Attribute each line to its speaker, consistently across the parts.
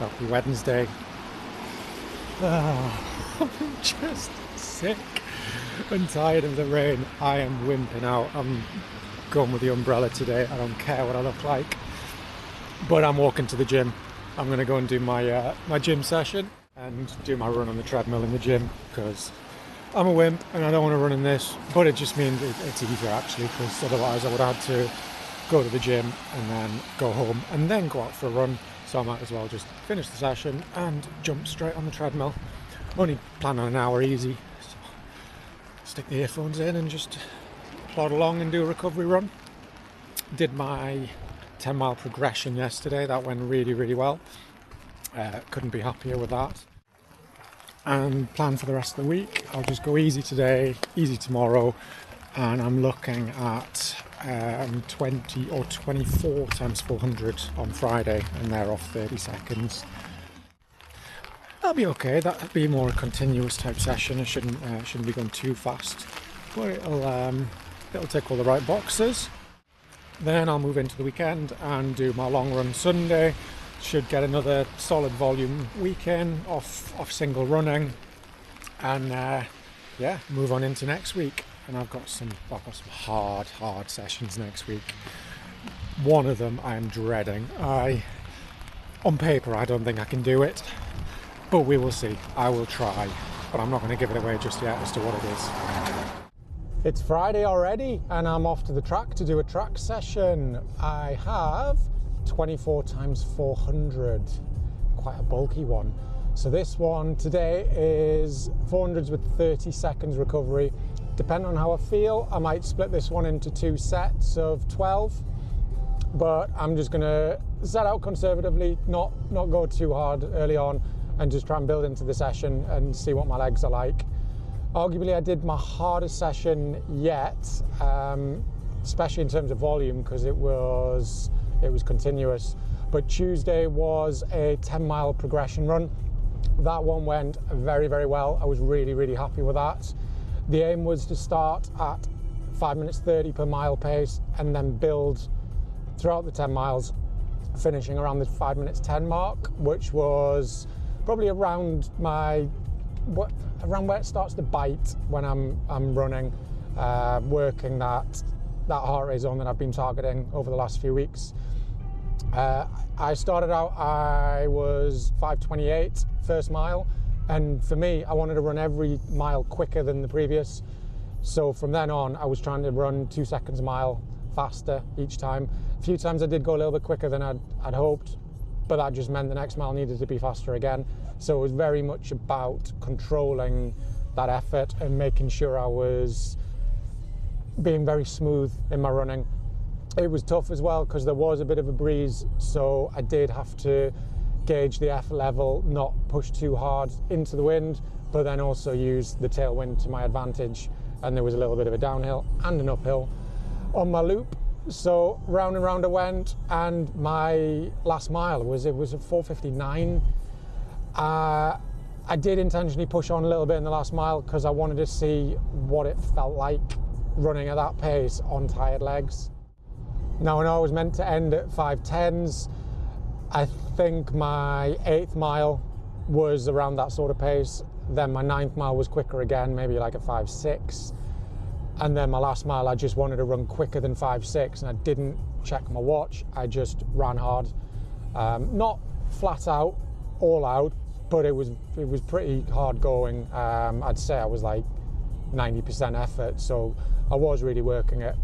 Speaker 1: Happy Wednesday. I'm just sick and tired of the rain. I am wimping out. I'm going with the umbrella today. I don't care what I look like. But I'm walking to the gym. I'm going to go and do my gym session and do my run on the treadmill in the gym because I'm a wimp and I don't want to run in this. But it just means it's easier actually, because otherwise I would have had to go to the gym and then go home and then go out for a run. So I might as well just finish the session and jump straight on the treadmill. Only plan on an hour easy. So stick the earphones in and just plod along and do a recovery run. Did my 10-mile progression yesterday. That went really, really well. Couldn't be happier with that. And plan for the rest of the week. I'll just go easy today, easy tomorrow. And I'm looking at 20 or 24 times 400 on Friday, and they're off 30 seconds. That'll be okay. That'll be more a continuous type session. It shouldn't be going too fast, but it'll tick all the right boxes. Then I'll move into the weekend and do my long run Sunday. Should get another solid volume weekend off single running, and move on into next week. And I've got some hard sessions next week. One of them I am dreading. On paper, I don't think I can do it, but we will see. I will try, but I'm not going to give it away just yet as to what it is. It's Friday already, and I'm off to the track to do a track session. I have 24 times 400, quite a bulky one. So this one today is 400s with 30 seconds recovery. Depending on how I feel, I might split this one into 2 sets of 12, but I'm just going to set out conservatively, not go too hard early on, and just try and build into the session and see what my legs are like. Arguably, I did my hardest session yet, especially in terms of volume, because it was continuous. But Tuesday was a 10-mile progression run. That one went very, very well. I was really, really happy with that. The aim was to start at 5 minutes 30 per mile pace and then build throughout the 10 miles, finishing around the 5 minutes 10 mark, which was probably around where it starts to bite when I'm running, working that heart rate zone that I've been targeting over the last few weeks. I started out, I was 5:28 first mile. And for me, I wanted to run every mile quicker than the previous. So from then on, I was trying to run 2 seconds a mile faster each time. A few times I did go a little bit quicker than I'd hoped, but that just meant the next mile needed to be faster again. So it was very much about controlling that effort and making sure I was being very smooth in my running. It was tough as well because there was a bit of a breeze, so I did have to gauge the effort level, not push too hard into the wind, but then also use the tailwind to my advantage. And there was a little bit of a downhill and an uphill on my loop. So round and round I went, and my last mile was a 4:59. I did intentionally push on a little bit in the last mile because I wanted to see what it felt like running at that pace on tired legs. Now I know I was meant to end at 5:10s. I think my 8th mile was around that sort of pace. Then my 9th mile was quicker again, maybe like at 5:06. And then my last mile, I just wanted to run quicker than 5:06, and I didn't check my watch. I just ran hard. Not flat out, all out, but it was pretty hard going. I'd say I was like 90% effort, so I was really working it.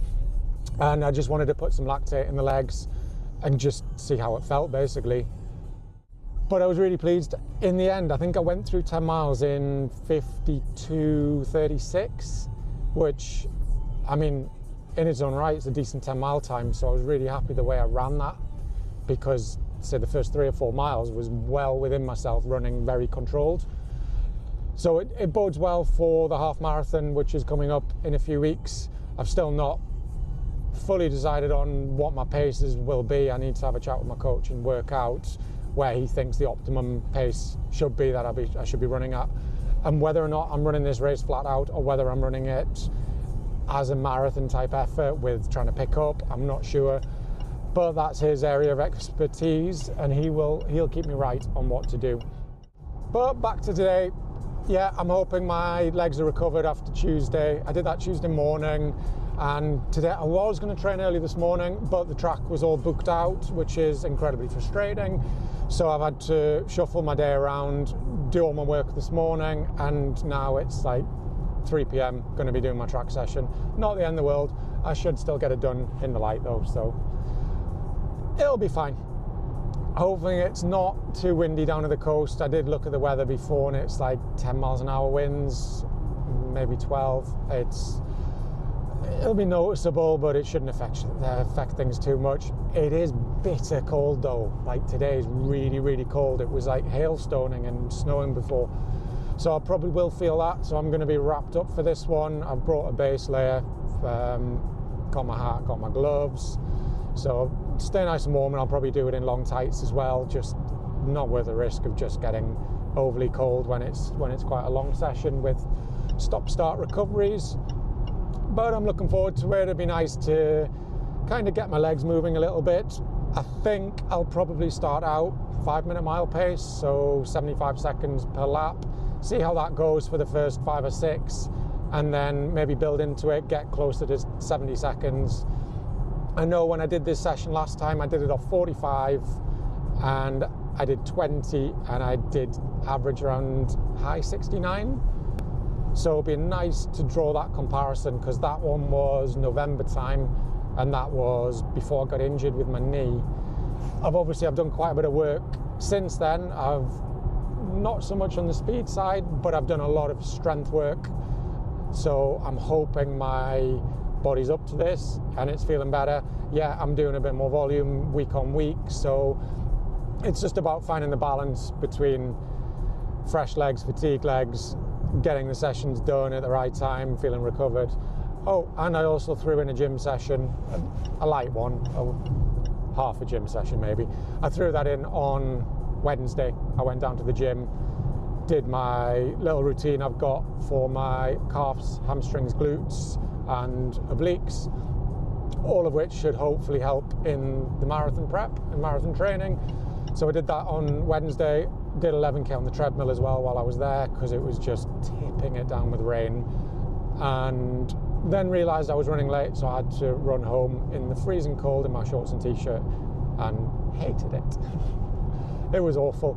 Speaker 1: And I just wanted to put some lactate in the legs and just see how it felt, basically. But I was really pleased. In the end, I think I went through 10 miles in 52:36, which, I mean, in its own right, it's a decent 10-mile time. So I was really happy the way I ran that, because, say, the first 3 or 4 miles was well within myself, running very controlled. So it bodes well for the half marathon, which is coming up in a few weeks. I've still not fully decided on what my paces will be. I need to have a chat with my coach and work out where he thinks the optimum pace should be that I should be running at, and whether or not I'm running this race flat out or whether I'm running it as a marathon type effort with trying to pick up. I'm not sure, but that's his area of expertise, and he'll keep me right on what to do. But back to today. Yeah, I'm hoping my legs are recovered after Tuesday. I did that Tuesday morning, and today I was going to train early this morning, but the track was all booked out, which is incredibly frustrating. So I've had to shuffle my day around, do all my work this morning, and now it's like 3 p.m. going to be doing my track session. Not the end of the world. I should still get it done in the light though, so it'll be fine. Hopefully it's not too windy down at the coast. I did look at the weather before and it's like 10 miles an hour winds, maybe 12. It'll be noticeable, but it shouldn't affect things too much. It is bitter cold though. Like today is really, really cold. It was like hailstoning and snowing before. So I probably will feel that. So I'm going to be wrapped up for this one. I've brought a base layer, got my hat, got my gloves. So stay nice and warm, and I'll probably do it in long tights as well. Just not worth the risk of just getting overly cold when it's quite a long session with stop-start recoveries. But I'm looking forward to it. It'd be nice to kind of get my legs moving a little bit. I think I'll probably start out 5-minute mile pace, so 75 seconds per lap. See how that goes for the first 5 or 6, and then maybe build into it, get closer to 70 seconds. I know when I did this session last time, I did it off 45 and I did 20, and I did average around high 69. So it'd be nice to draw that comparison, because that one was November time and that was before I got injured with my knee. I've done quite a bit of work since then. I've not so much on the speed side, but I've done a lot of strength work. So I'm hoping my body's up to this and it's feeling better. Yeah, I'm doing a bit more volume week on week, so it's just about finding the balance between fresh legs, fatigue legs, getting the sessions done at the right time, feeling recovered. Oh, and I also threw in a gym session, a light one, half a gym session maybe. I threw that in on Wednesday. I went down to the gym, did my little routine I've got for my calves, hamstrings, glutes and obliques, all of which should hopefully help in the marathon prep and marathon training. So I did that on Wednesday, did 11k on the treadmill as well while I was there, because it was just tipping it down with rain, and then realised I was running late, so I had to run home in the freezing cold in my shorts and t-shirt, and hated it. It was awful,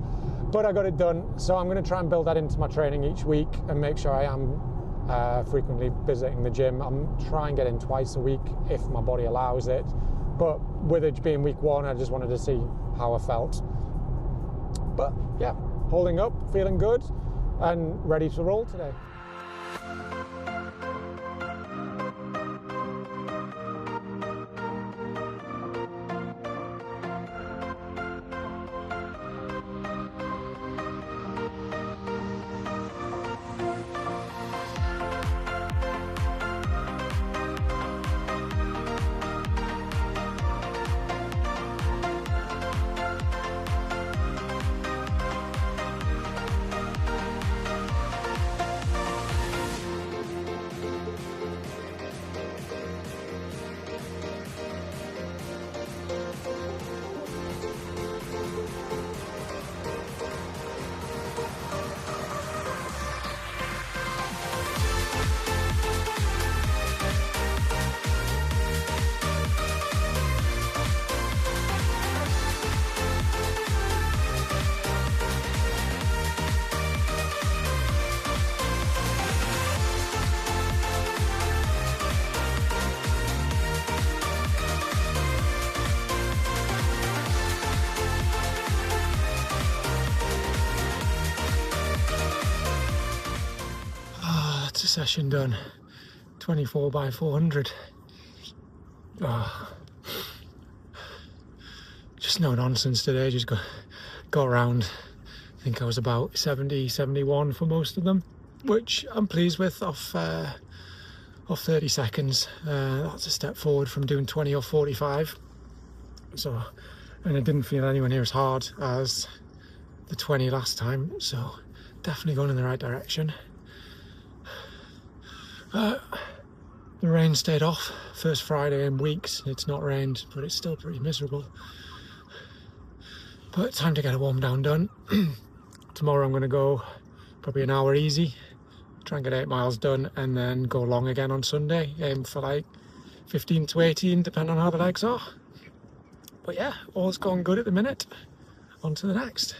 Speaker 1: but I got it done. So I'm going to try and build that into my training each week and make sure I am frequently visiting the gym. I'm trying to get in twice a week if my body allows it, but with it being week 1, I just wanted to see how I felt. But yeah, holding up, feeling good and ready to roll today. Session done. 24x400. Just no nonsense today. Just got around. I think I was about 70, 71 for most of them, which I'm pleased with. Off 30 seconds. That's a step forward from doing 20 or 45. So, and it didn't feel anywhere near as hard as the 20 last time. So, definitely going in the right direction. The rain stayed off. First Friday in weeks it's not rained, but it's still pretty miserable. But time to get a warm down done. Tomorrow I'm going to go probably an hour easy, try and get 8 miles done, and then go long again on Sunday. Aim for like 15 to 18, depending on how the legs are. But yeah, all's going good at the minute. On to the next.